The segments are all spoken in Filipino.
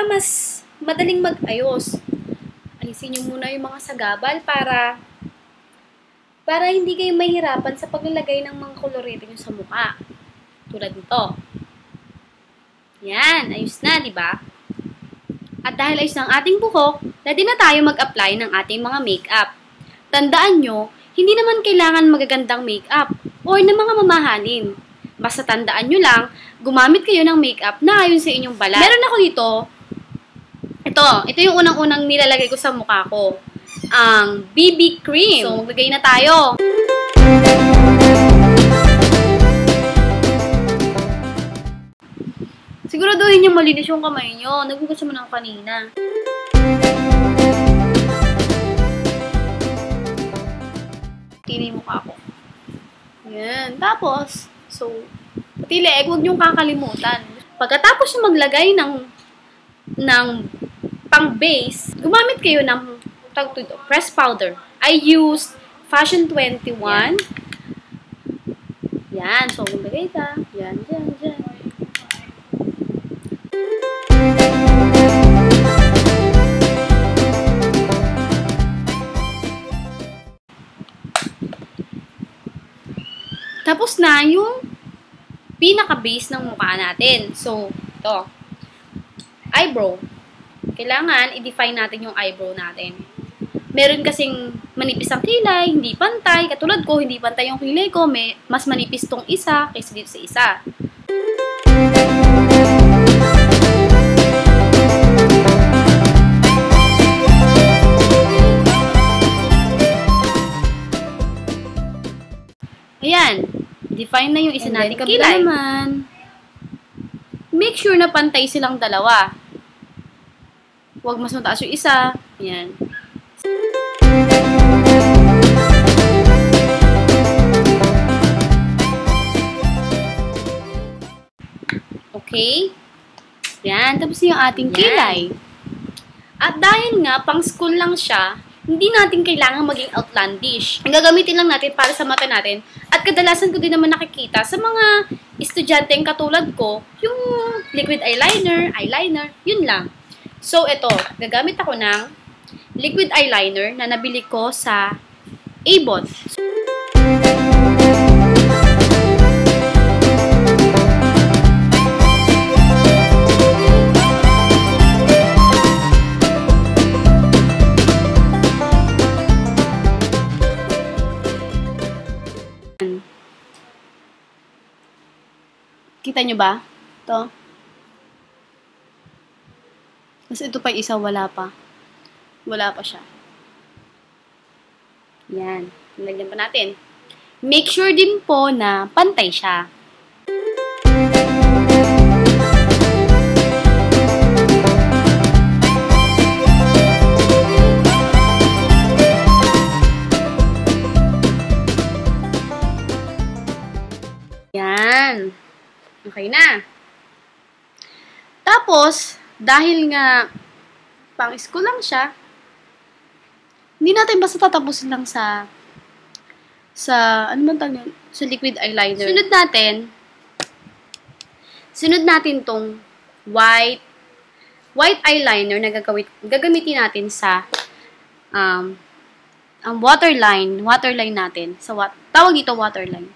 para mas madaling mag-ayos. Alisin nyo muna yung mga sagabal para hindi kayo mahirapan sa paglalagay ng mga kolorete nyo sa mukha. Tulad nito. Yan, ayos na, di ba? At dahil ayos ng ating buhok, ready na tayo mag-apply ng ating mga makeup. Tandaan nyo, hindi naman kailangan magagandang makeup or ng mga mamahalin. Basta tandaan nyo lang, gumamit kayo ng makeup na ayon sa inyong balat. Meron ako dito, ito yung unang-unang nilalagay ko sa mukha ko. Ang BB cream. So, maglagay na tayo. Siguraduhin nyo malinis yung kamay nyo. Nagugas naman ako kanina. Tini yung mukha ko. Yan. Tapos, pati leeg, huwag nyong kakalimutan. Pagkatapos yung maglagay ng pang base, gumamit kayo ng press powder. I used Fashion 21. Yan. So, maglagay ka. Yan. Tapos na yung pinaka-base ng mukha natin. So, ito. Eyebrow. Kailangan i-define natin yung eyebrow natin. Meron kasing manipis ang kilay, hindi pantay. Katulad ko, hindi pantay yung kilay ko. Mas manipis tong isa kaysa dito sa isa. Ayan. Define na yung isa natin kilay. Naman, make sure na pantay silang dalawa. Huwag mas mataas yung isa. Ayan. Okay. Ayan. Tapos yung ating kilay. At dahil nga, pang school lang siya, hindi natin kailangan maging outlandish. Ang gagamitin lang natin para sa mata natin. At kadalasan ko din naman nakikita sa mga estudyanteng katulad ko, yung liquid eyeliner, yun lang. So, ito, gagamit ako ng liquid eyeliner na nabili ko sa Avon. Kita nyo ba? Ito. Kasi ito pa isa, wala pa. Wala pa siya. Yan. Lagyan pa natin. Make sure din po na pantay siya. Yan. Okay na. Tapos, dahil nga pang school lang siya, hindi natin basta tatapusin lang sa ano man tawag yun? Sa liquid eyeliner. Sunod natin tong white eyeliner na gagamitin natin sa ang waterline natin. Tawag ito waterline.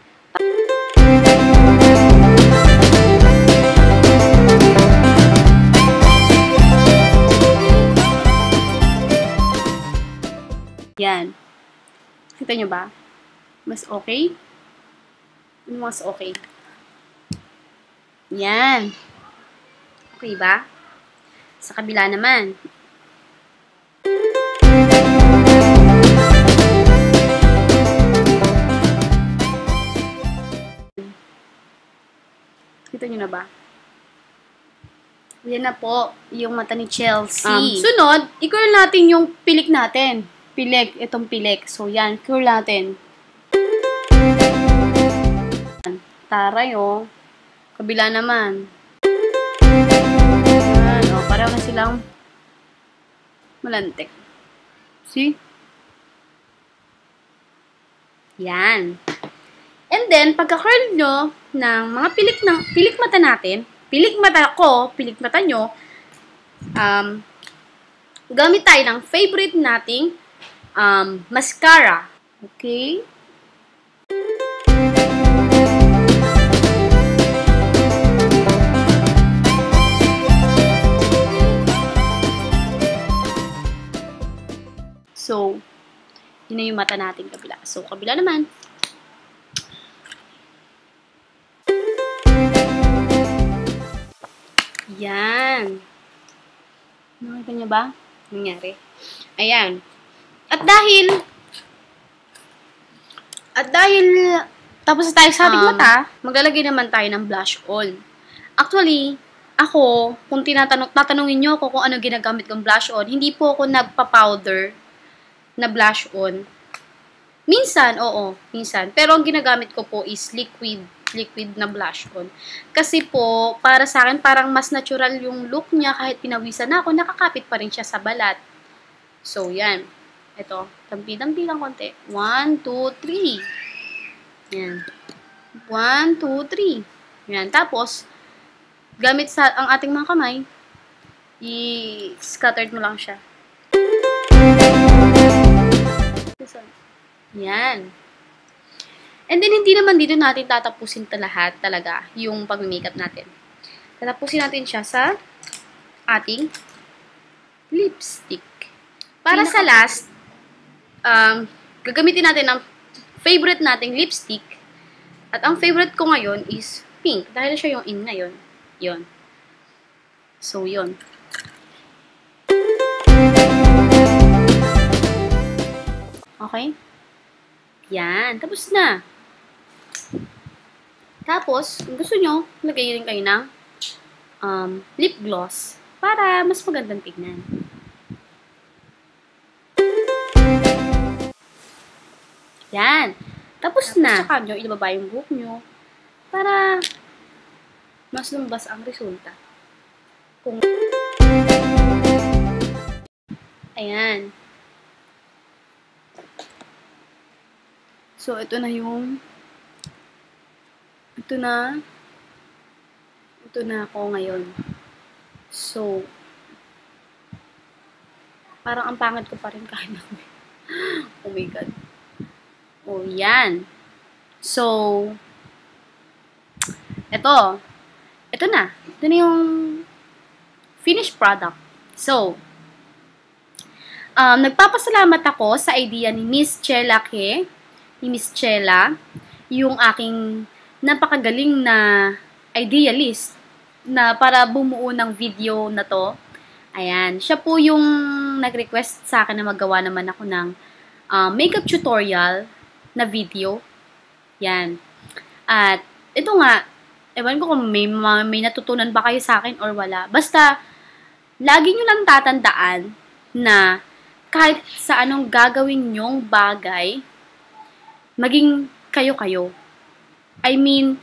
Yan. Kita nyo ba? Mas okay? Mas okay. Yan. Okay ba? Sa kabila naman. Kita nyo na ba? Yan na po, yung mata ni Chelsea. Sunod, i-curl natin yung pilik natin. Itong pilik. So, yan. Curl natin. Taray, oh. Kabila naman. Yan. Oh, pareho na silang malantik. See? Yan. And then, pagka-curl nyo ng mga pilik mata natin, pilik mata ko, pilik mata nyo, gamit tayo ng favorite nating mascara. Okay? So, yun na yung mata natin kabila. So, kabila naman. Yan. Nakita niyo ba? Nangyari. Ayan. At dahil tapos tayo sa ating mata, maglalagay naman tayo ng blush on. Actually, ako, kung tatanungin niyo ako kung ano ginagamit kong blush on, hindi po ako nagpa-powder na blush on. Minsan, oo, minsan. Pero ang ginagamit ko po is liquid na blush on. Kasi po, para sa akin, parang mas natural yung look niya kahit pinawisan na ako, nakakapit pa rin siya sa balat. So, yan. Ito, tampi-tampi lang konti. 1, 2, 3. Yan. 1, 2, 3. Yan. Tapos, gamit ang ating mga kamay, i-scattered mo lang siya. Yan. And then, hindi naman dito natin tatapusin lahat talaga yung pag-makeup natin. Tatapusin natin siya sa ating lipstick. Para sa last, gagamitin natin ang favorite nating lipstick. At ang favorite ko ngayon is pink. Dahil siya yung in ngayon. Yun. So, yun. Okay? Yan. Tapos na. Tapos, kung gusto nyo, lagay rin kayo ng lip gloss para mas magandang tignan. Yan. Tapos na. Saka nyo, ilababa yung buhok nyo para mas lumbas ang resulta. Ayan. So, ito na ako ngayon. So, parang ang pangit ko pa rin kahit na. Oh my God. Oh, yan. So, ito na. Ito na yung finished product. So, nagpapasalamat ako sa idea ni Miss Chela yung aking napakagaling na idealist na para bumuo ng video na to. Ayan. Siya po yung nag-request sa akin na magawa naman ako ng makeup tutorial na video. Yan. At ito nga, ewan ko kung may natutunan ba kayo sa akin or wala. Basta, lagi nyo lang tatandaan na kahit sa anong gagawin nyong bagay, maging kayo-kayo. I mean,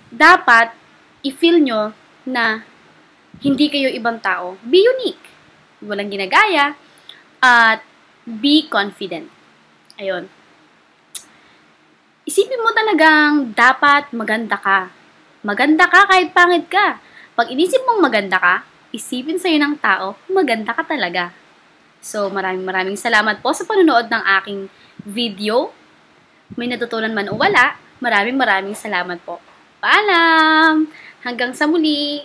dapat i-feel nyo na hindi kayo ibang tao. Be unique. Walang ginagaya. At be confident. Ayun. Isipin mo talagang dapat maganda ka. Maganda ka kahit pangit ka. Pag inisip mong maganda ka, isipin sa'yo ng tao, maganda ka talaga. So, maraming salamat po sa panonood ng aking video. May natutunan man o wala, maraming salamat po. Paalam! Hanggang sa muli!